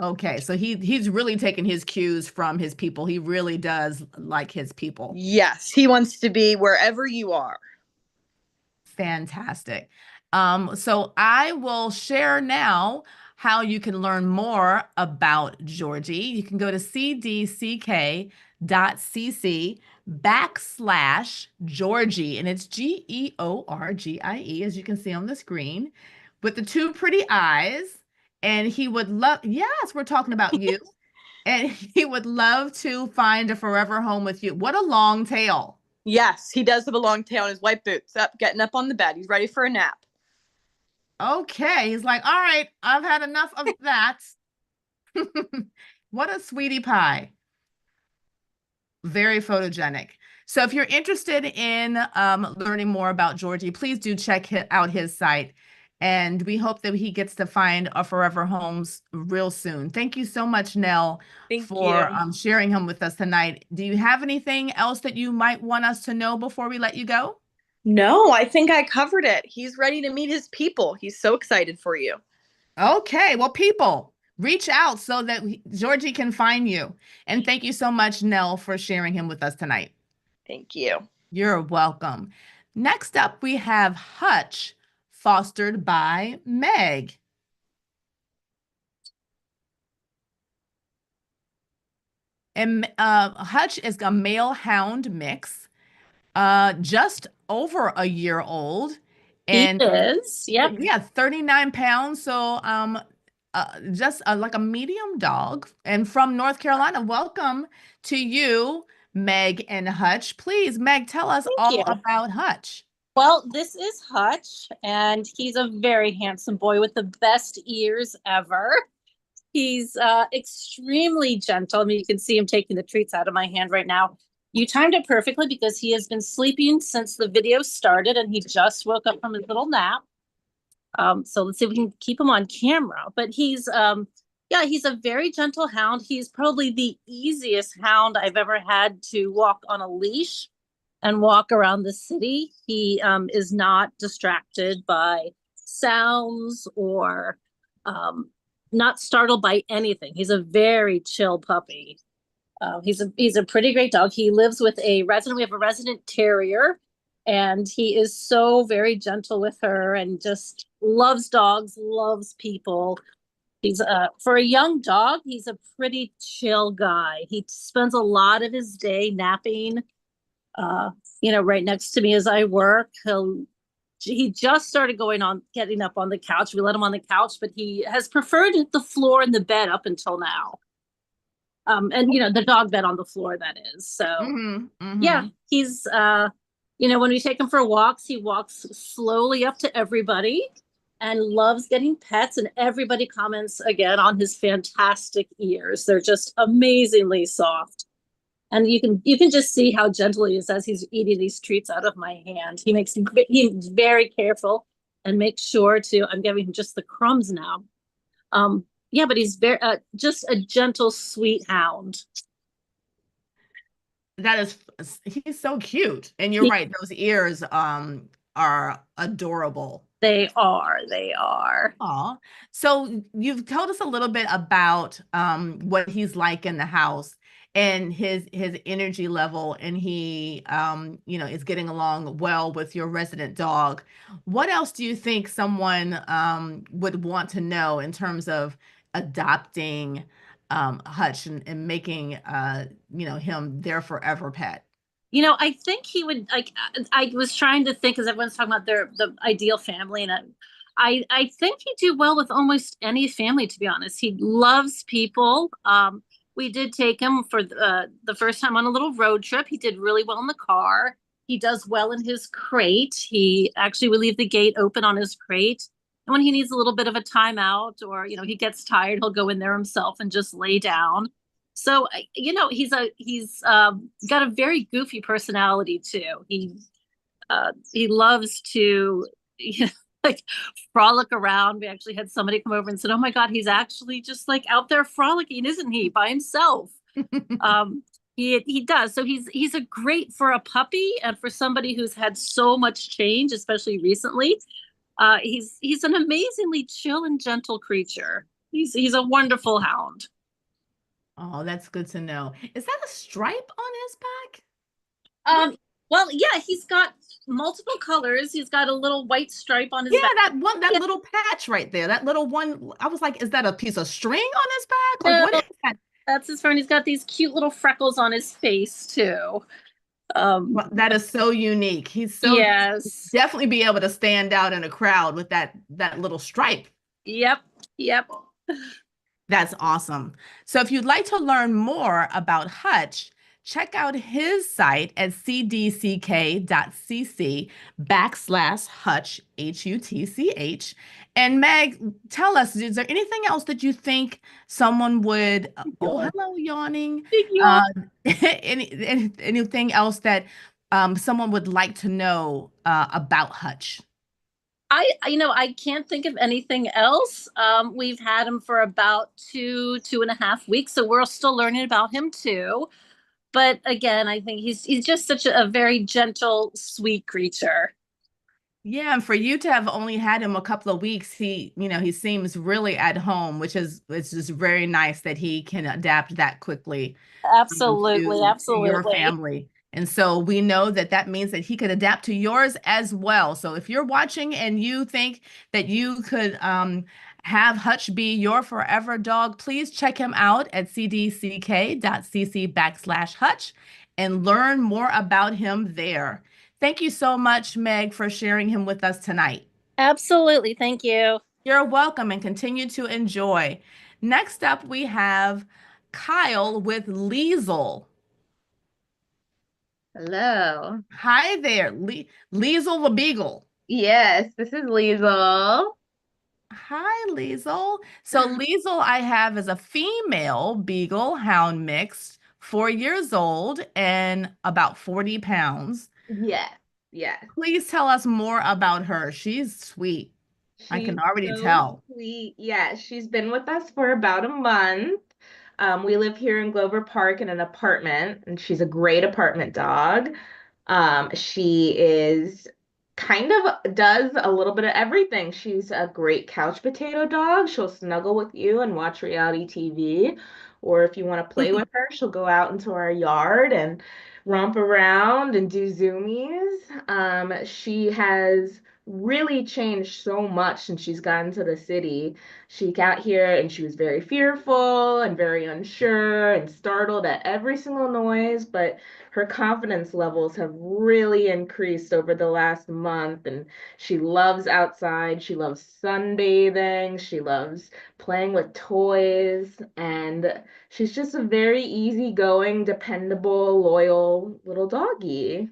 Okay, so he's really taking his cues from his people. He really does like his people. Yes, he wants to be wherever you are. Fantastic. So I will share now how you can learn more about Georgie. You can go to cdck.cc/Georgie, and it's Georgie, as you can see on the screen, with the two pretty eyes. And he would love, yes, we're talking about you. And he would love to find a forever home with you. What a long tail. Yes, he does have a long tail on his white boots. Up, getting up on the bed. He's ready for a nap. Okay. He's like, all right, I've had enough of that. What a sweetie pie. Very photogenic. So if you're interested in learning more about Georgie, please do check out his site. And we hope that he gets to find a forever homes real soon. Thank you so much, Nell, Thank for you. sharing him with us tonight. Do you have anything else that you might want us to know before we let you go? No, I think I covered it. He's ready to meet his people. He's so excited for you. Okay, well, people, reach out so that Georgie can find you. And thank you so much, Nell, for sharing him with us tonight. Thank you. You're welcome. Next up, we have Hutch, fostered by Meg. And Hutch is a male hound mix, just over a year old. And he is, yep. yeah, 39 pounds. So just like a medium dog. And from North Carolina, welcome to you, Meg and Hutch. Please, Meg, tell us all about Hutch. Well, this is Hutch, and he's a very handsome boy with the best ears ever. He's extremely gentle. I mean, you can see him taking the treats out of my hand right now. You timed it perfectly because he has been sleeping since the video started, and he just woke up from his little nap. So let's see if we can keep him on camera. But he's he's a very gentle hound. He's probably the easiest hound I've ever had to walk on a leash and walk around the city. He is not distracted by sounds or not startled by anything. He's a very chill puppy. He's a pretty great dog. He lives with a resident. We have a resident terrier, and he is so very gentle with her and just loves dogs, loves people. He's for a young dog, he's a pretty chill guy. He spends a lot of his day napping, right next to me as I work. He just started getting up on the couch. We let him on the couch, but he has preferred the floor and the bed up until now. And the dog bed on the floor, that is. So yeah, he's when we take him for walks, he walks slowly up to everybody and loves getting pets, and everybody comments again on his fantastic ears. They're just amazingly soft. And you can just see how gentle he is as he's eating these treats out of my hand. He's very careful and makes sure I'm giving him just the crumbs now. But he's very just a gentle, sweet hound. He's so cute. And you're right, those ears are adorable. They are. Aw. So you've told us a little bit about what he's like in the house and his energy level, and he is getting along well with your resident dog. What else do you think someone would want to know in terms of adopting Hutch and making him their forever pet? I think he would I was trying to think, because everyone's talking about the ideal family, and I think he'd do well with almost any family, to be honest. He loves people. We did take him for the first time on a little road trip. He did really well in the car. He does well in his crate. We leave the gate open on his crate. And when he needs a little bit of a timeout or, he gets tired, he'll go in there himself and just lay down. So, he's got a very goofy personality too. He loves to, like frolic around. We actually had somebody come over and said, "Oh my God, he's actually just like out there frolicking, isn't he, by himself?" He does. So he's a great for a puppy and for somebody who's had so much change, especially recently. He's an amazingly chill and gentle creature. He's a wonderful hound. Oh, that's good to know. Is that a stripe on his back? Well, yeah, he's got multiple colors. He's got a little white stripe on his Yeah, back. that little patch right there, that little one. I was like, is that a piece of string on his back? Like, what No, is that? that's his friend. He's got these cute little freckles on his face too. Well, that is so unique. He's so Yes. definitely be able to stand out in a crowd with that little stripe. Yep. Yep. That's awesome. So if you'd like to learn more about Hutch, check out his site at cdck.cc/Hutch, Hutch. And Meg, tell us, is there anything else that you think someone would, oh, hello, yawning. Anything else that someone would like to know about Hutch? I can't think of anything else. We've had him for about 2.5 weeks, so we're still learning about him too. But again, I think he's just such a very gentle, sweet creature. Yeah, and for you to have only had him a couple of weeks, he seems really at home, which is it's just very nice that he can adapt that quickly Absolutely, to your absolutely. family. And so we know that that means that he could adapt to yours as well. So if you're watching and you think that you could have Hutch be your forever dog, please check him out at cdck.cc/Hutch and learn more about him there. Thank you so much, Meg, for sharing him with us tonight. Absolutely. Thank you. You're welcome and continue to enjoy. Next up, we have Kyle with Liesel. Hello. Hi there, Liesel the Beagle. Yes, this is Liesel. Hi, Liesel. So Liesel I have is a female Beagle Hound mix, 4 years old and about 40 pounds. Yes, yes. Please tell us more about her. She's sweet. I She's can already so tell. sweet. Yeah, she's been with us for about a month. We live here in Glover Park in an apartment, and she's a great apartment dog. She is kind of does a little bit of everything. She's a great couch potato dog. She'll snuggle with you and watch reality TV. Or if you want to play with her, she'll go out into our yard and romp around and do zoomies. She has really changed so much since she's gotten to the city. She got here and she was very fearful and very unsure and startled at every single noise, but her confidence levels have really increased over the last month, and she loves outside. She loves sunbathing. She loves playing with toys, and she's just a very easygoing, dependable, loyal little doggy.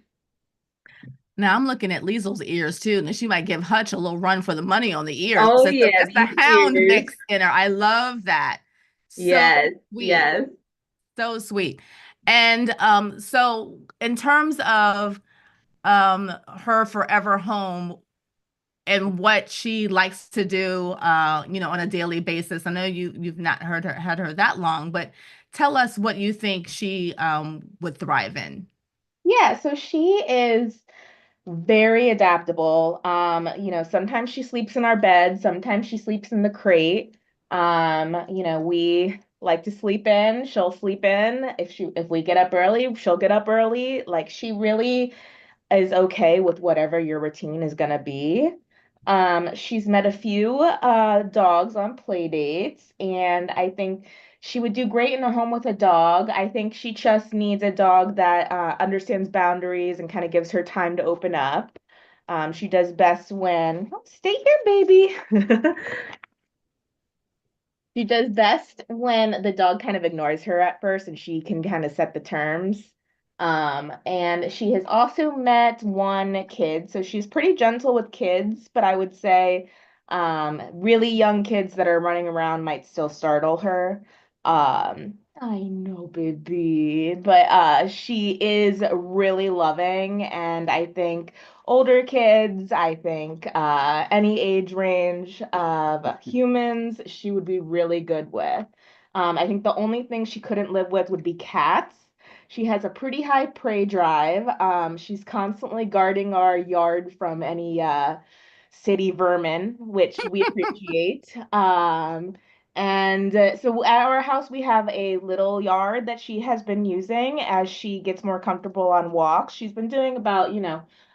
Now I'm looking at Liesel's ears too, and she might give Hutch a little run for the money on the ears. Oh So yeah, just the these hound ears. mix in her. I love that. So Yes, sweet. yes. So sweet. And so in terms of her forever home and what she likes to do on a daily basis. I know you've not had her that long, but tell us what you think she would thrive in. Yeah, so she is very adaptable. Sometimes she sleeps in our bed, sometimes she sleeps in the crate. We like to sleep in, she'll sleep in. If we get up early, she'll get up early. Like she really is okay with whatever your routine is gonna be. She's met a few dogs on play dates, and I think she would do great in a home with a dog. I think she just needs a dog that understands boundaries and kind of gives her time to open up. She does best when, oh, stay here, baby. She does best when the dog kind of ignores her at first and she can kind of set the terms. And she has also met one kid, so she's pretty gentle with kids, but I would say Really young kids that are running around might still startle her. I know, baby, but she is really loving, and I think older kids, I think any age range of humans, she would be really good with. I think the only thing she couldn't live with would be cats. She has a pretty high prey drive. She's constantly guarding our yard from any city vermin, which we appreciate. And so at our house, we have a little yard that she has been using as she gets more comfortable on walks. She's been doing about,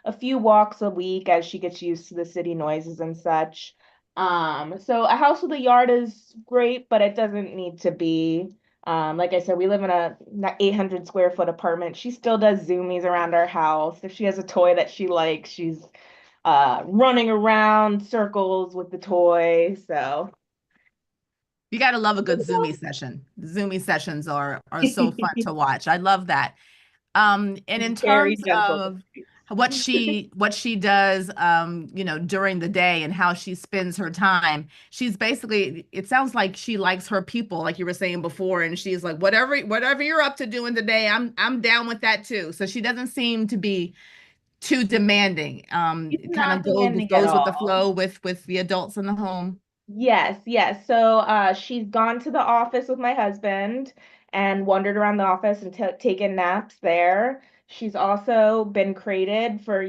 a few walks a week as she gets used to the city noises and such. So a house with a yard is great, but it doesn't need to be. Like I said, we live in a 800 square foot apartment. She still does zoomies around our house. If she has a toy that she likes, she's running around circles with the toy. So You got to love a good Zoomy session. Zoomy sessions are so fun to watch. I love that. And in very terms gentle. of what she does, during the day and how she spends her time, she's basically, it sounds like she likes her people, like you were saying before, and she's like, whatever you're up to doing today, I'm down with that too. So she doesn't seem to be too demanding. She's Kind not of demanding at goes with the all. flow with the adults in the home. Yes, yes. So she's gone to the office with my husband and wandered around the office and taken naps there. She's also been crated for,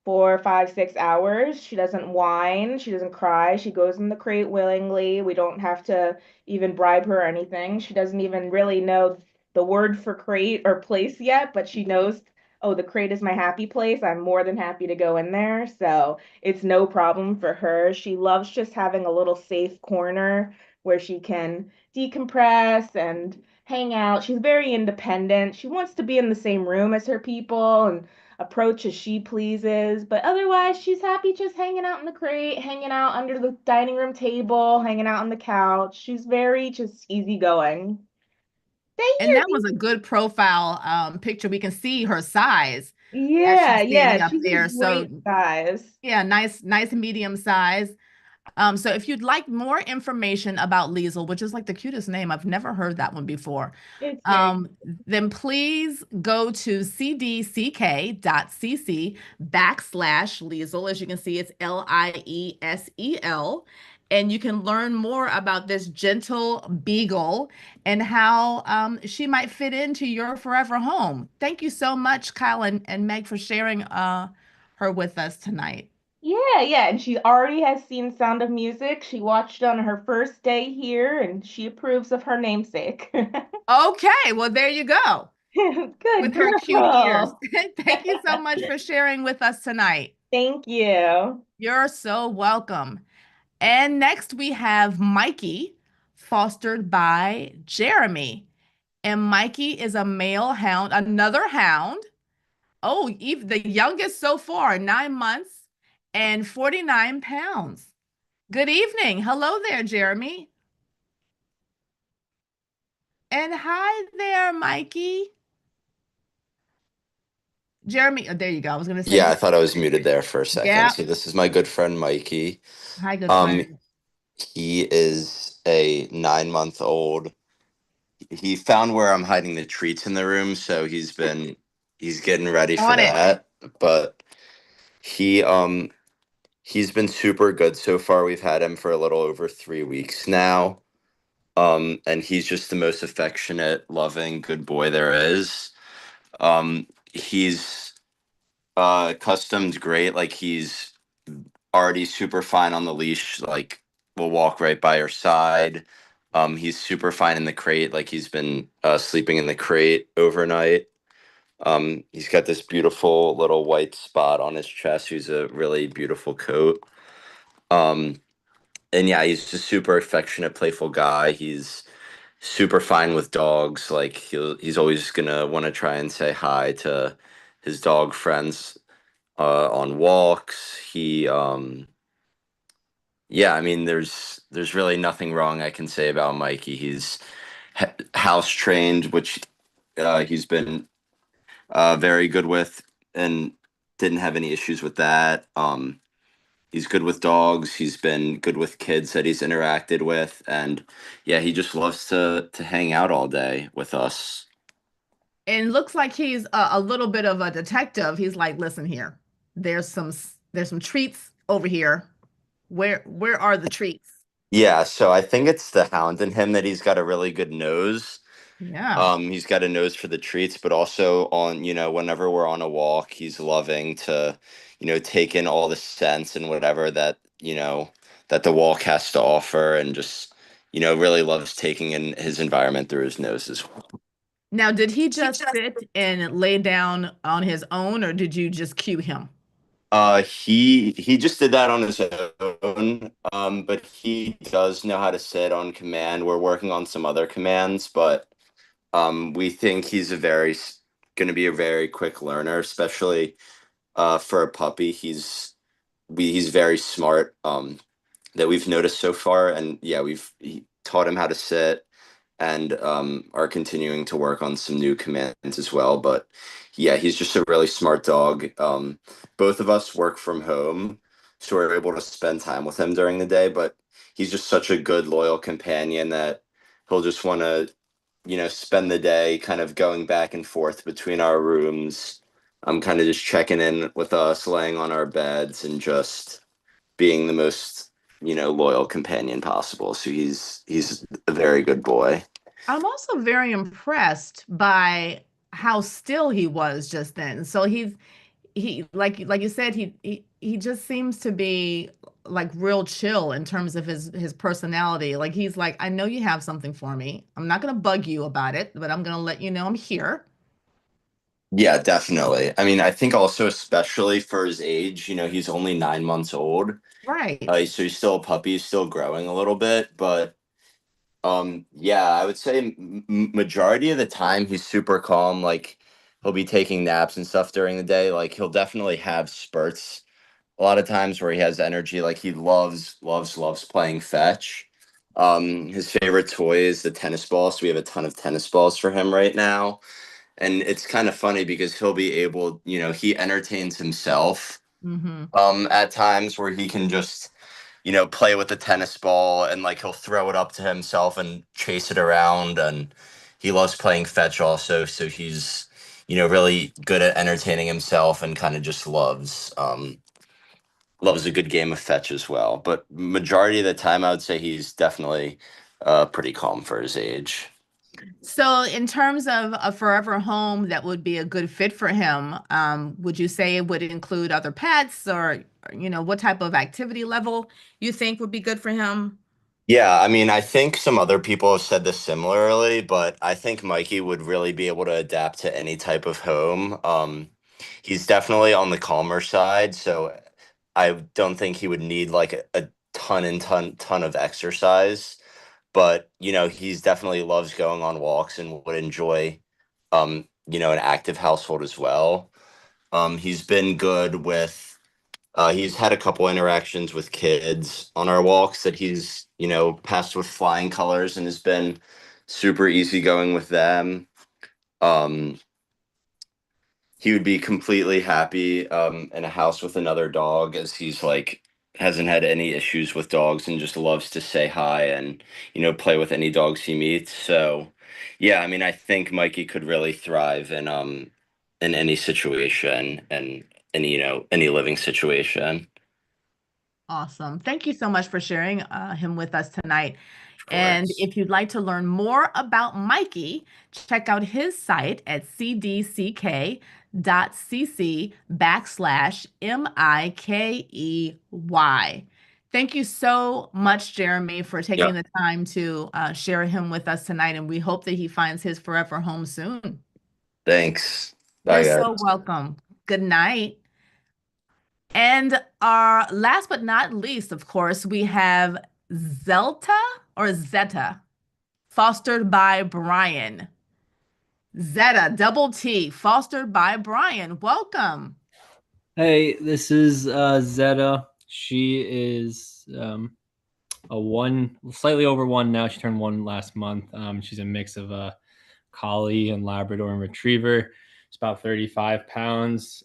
4, 5, 6 hours. She doesn't whine. She doesn't cry. She goes in the crate willingly. We don't have to even bribe her or anything. She doesn't even really know the word for crate or place yet, but she knows, oh, the crate is my happy place. I'm more than happy to go in there. So it's no problem for her. She loves just having a little safe corner where she can decompress and hang out. She's very independent. She wants to be in the same room as her people and approach as she pleases, but otherwise she's happy just hanging out in the crate, hanging out under the dining room table, hanging out on the couch. She's very just easygoing. Stay And here, that was a good profile picture. We can see her size baby. as Yeah, she's yeah, standing up she's a there. So great size. yeah, nice medium size. So if you'd like more information about Liesel, which is like the cutest name, I've never heard that one before, It's very then please go to cdck.cc/Liesel. As you can see, it's Liesel. And you can learn more about this gentle beagle and how she might fit into your forever home. Thank you so much, Kyle and Meg, for sharing her with us tonight. Yeah, yeah, and she already has seen Sound of Music. She watched on her first day here, and she approves of her namesake. Okay, well, there you go Good with her cute ears. girl. Thank you so much for sharing with us tonight. Thank you. You're so welcome. And next we have Mikey, fostered by Jeremy. And Mikey is a male hound, another hound. Oh, even the youngest so far, 9 months and 49 pounds. Good evening. Hello there, Jeremy. And hi there, Mikey. Jeremy, oh, there you go. I was going to say Yeah, I good. thought I was muted there for a second. Yeah. So this is my good friend Mikey. Hi, good Um, friend. he is a 9-month-old. He found where I'm hiding the treats in the room, so he's getting ready for On it. that. But he he's been super good so far. We've had him for a little over 3 weeks now. And he's just the most affectionate, loving, good boy there is. He's accustomed great, like he's already super fine on the leash, like will walk right by her side. He's super fine in the crate, like he's been sleeping in the crate overnight. He's got this beautiful little white spot on his chest. He's a really beautiful coat. Um, and yeah, he's just super affectionate, playful guy. He's super fine with dogs. Like he's always gonna want to try and say hi to his dog friends on walks. Yeah, I mean, there's really nothing wrong I can say about Mikey. He's house trained, which he's been very good with, and didn't have any issues with that. He's good with dogs. He's been good with kids that he's interacted with, and yeah, he just loves to hang out all day with us. And looks like he's a little bit of a detective. He's like, listen here, there's some treats over here. Where are the treats? Yeah, so I think it's the hound in him that he's got a really good nose. Yeah. He's got a nose for the treats, but also on, whenever we're on a walk, he's loving to, take in all the scents and whatever that, that the walk has to offer, and just, really loves taking in his environment through his nose as well. Now, did he just sit and lay down on his own, or did you just cue him? He just did that on his own. But he does know how to sit on command. We're working on some other commands, but we think he's going to be a very quick learner, especially for a puppy. He's very smart, that we've noticed so far, and yeah, he taught him how to sit, and are continuing to work on some new commands as well. But yeah, he's just a really smart dog. Both of us work from home, so we're able to spend time with him during the day. But he's just such a good, loyal companion that he'll just want to, spend the day kind of going back and forth between our rooms. I'm kind of just checking in with us, laying on our beds, and just being the most, loyal companion possible. So he's a very good boy. I'm also very impressed by how still he was just then. So he like you said, he just seems to be like real chill in terms of his personality. Like he's like, I know you have something for me. I'm not gonna bug you about it, but I'm gonna let you know I'm here. Yeah, definitely. I mean, I think also, especially for his age, he's only 9 months old. Right. So he's still a puppy, he's still growing a little bit, but yeah, I would say majority of the time he's super calm. Like he'll be taking naps and stuff during the day. Like he'll definitely have spurts a lot of times where he has energy. Like he loves playing fetch. His favorite toy is the tennis ball, so we have a ton of tennis balls for him right now. And it's kind of funny because he'll be able, he entertains himself Mm-hmm. at times where he can just, play with the tennis ball, and like he'll throw it up to himself and chase it around. And he loves playing fetch also. So he's, really good at entertaining himself, and kind of just loves a good game of fetch as well. But majority of the time, I would say he's definitely pretty calm for his age. So, in terms of a forever home that would be a good fit for him, would you say it would include other pets, or, what type of activity level you think would be good for him? Yeah, I mean, I think some other people have said this similarly, but I think Mikey would really be able to adapt to any type of home. He's definitely on the calmer side, so I don't think he would need like a ton of exercise. But he's definitely loves going on walks and would enjoy, an active household as well. He's been good with. He's had a couple interactions with kids on our walks that he's, passed with flying colors, and has been super easygoing with them. Um, he would be completely happy in a house with another dog, as he's like hasn't had any issues with dogs, and just loves to say hi and, play with any dogs he meets. So yeah, I mean, I think Mikey could really thrive in any situation, and any, any living situation. Awesome. Thank you so much for sharing him with us tonight. Of And course. if you'd like to learn more about Mikey, check out his site at cdck.cc/MIKEY. Thank you so much, Jeremy, for taking Yeah. the time to share him with us tonight. And we hope that he finds his forever home soon. Thanks. You're Bye, so guys. welcome. Good night. And our last but not least, of course, we have Zelta or Zetta, fostered by Brian. Zetta, double T, fostered by Brian. Welcome. Hey, this is Zetta. She is a one, slightly over one now. She turned one last month. She's a mix of a collie and Labrador and Retriever. She's about 35 pounds.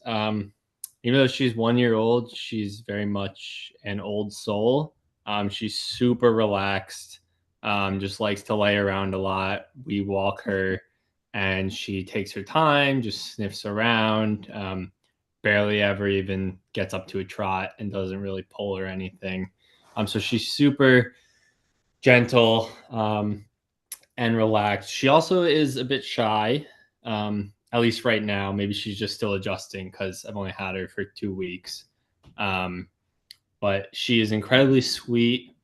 even though she's 1 year old, she's very much an old soul. She's super relaxed, just likes to lay around a lot. We walk her and she takes her time, just sniffs around, barely ever even gets up to a trot and doesn't really pull or anything. So she's super gentle and relaxed. She also is a bit shy, at least right now. Maybe she's just still adjusting because I've only had her for 2 weeks. But she is incredibly sweet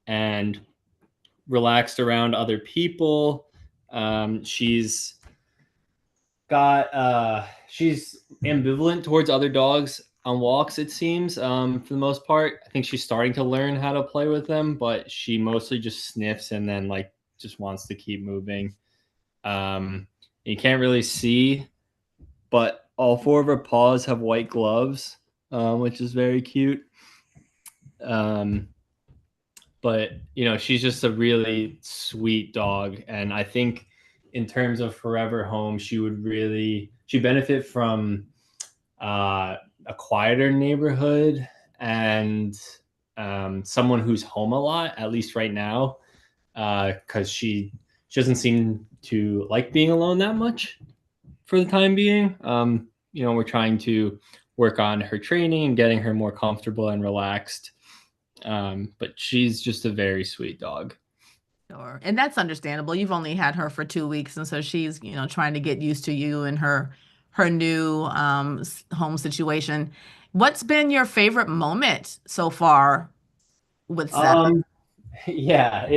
and relaxed around other people. She's ambivalent towards other dogs on walks, it seems, for the most part. I think she's starting to learn how to play with them, but she mostly just sniffs and then like just wants to keep moving. You can't really see, but all 4 of her paws have white gloves, which is very cute. But she's just a really sweet dog, and I think in terms of forever home, she'd benefit from a quieter neighborhood and someone who's home a lot, at least right now, because she doesn't seem to like being alone that much for the time being. We're trying to work on her training and getting her more comfortable and relaxed. But she's just a very sweet dog. Sure. And that's understandable. You've only had her for 2 weeks, and so she's, trying to get used to you and her new home situation. What's been your favorite moment so far with Zetta? Yeah,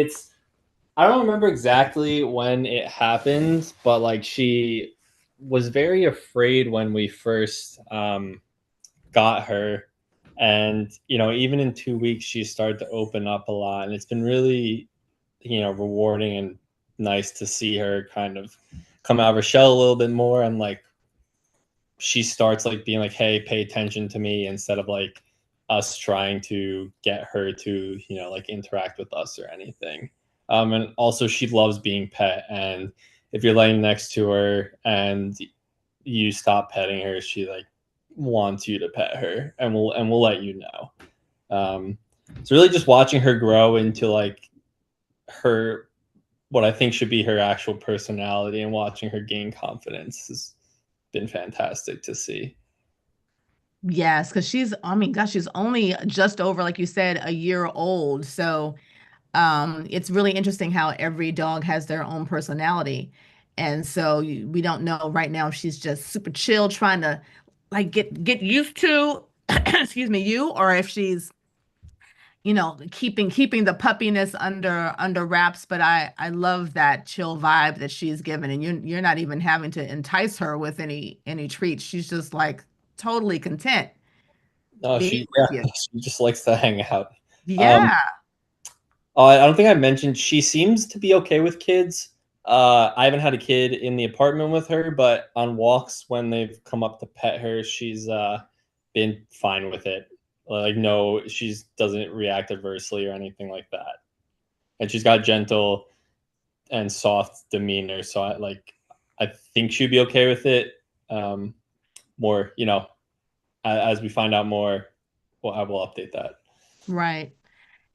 I don't remember exactly when it happened, but like she was very afraid when we first got her. And, even in 2 weeks, she started to open up a lot. And it's been really, rewarding and nice to see her kind of come out of her shell a little bit more. And like, she starts like being like, hey, pay attention to me, instead of like us trying to get her to, like interact with us or anything. And also she loves being pet. And if you're laying next to her and you stop petting her, she like wants you to pet her, and we'll let you know. So really just watching her grow into like her, what I think should be her actual personality, and watching her gain confidence has been fantastic to see. Yes, because she's only just over, like you said, a year old. So it's really interesting how every dog has their own personality. And so we don't know right now if she's just super chill, trying to like get used to, excuse me, you, or if she's, keeping the puppiness under wraps. But I love that chill vibe that she's given, and you're not even having to entice her with any treats. She's just like totally content No, being with you. she just likes to hang out. Yeah. I don't think I mentioned she seems to be okay with kids. I haven't had a kid in the apartment with her, but on walks when they've come up to pet her, she's been fine with it. Like, no, she doesn't react adversely or anything like that. And she's got gentle and soft demeanor, so I think she'd be okay with it. More, as we find out more, I will update that. Right.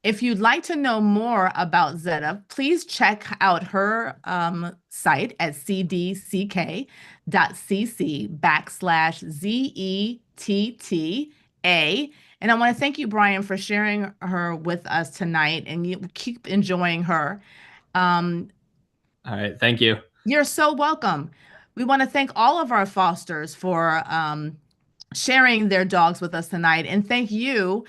If you'd like to know more about Zetta, please check out her site at cdck.cc/ZETTA. And I want to thank you, Brian, for sharing her with us tonight, and you keep enjoying her. All right. Thank you. You're so welcome. We want to thank all of our fosters for sharing their dogs with us tonight, and thank you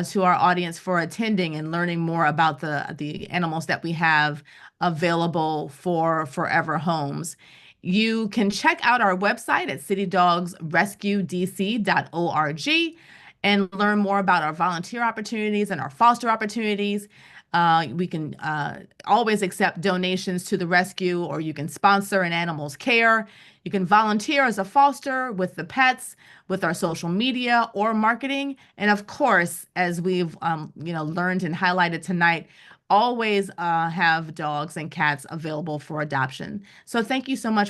to our audience for attending and learning more about the animals that we have available for forever homes. You can check out our website at citydogsrescuedc.org and learn more about our volunteer opportunities and our foster opportunities. We can always accept donations to the rescue, or you can sponsor an animal's care. You can volunteer as a foster with the pets, with our social media or marketing. And of course, as we've learned and highlighted tonight, always have dogs and cats available for adoption. So thank you so much for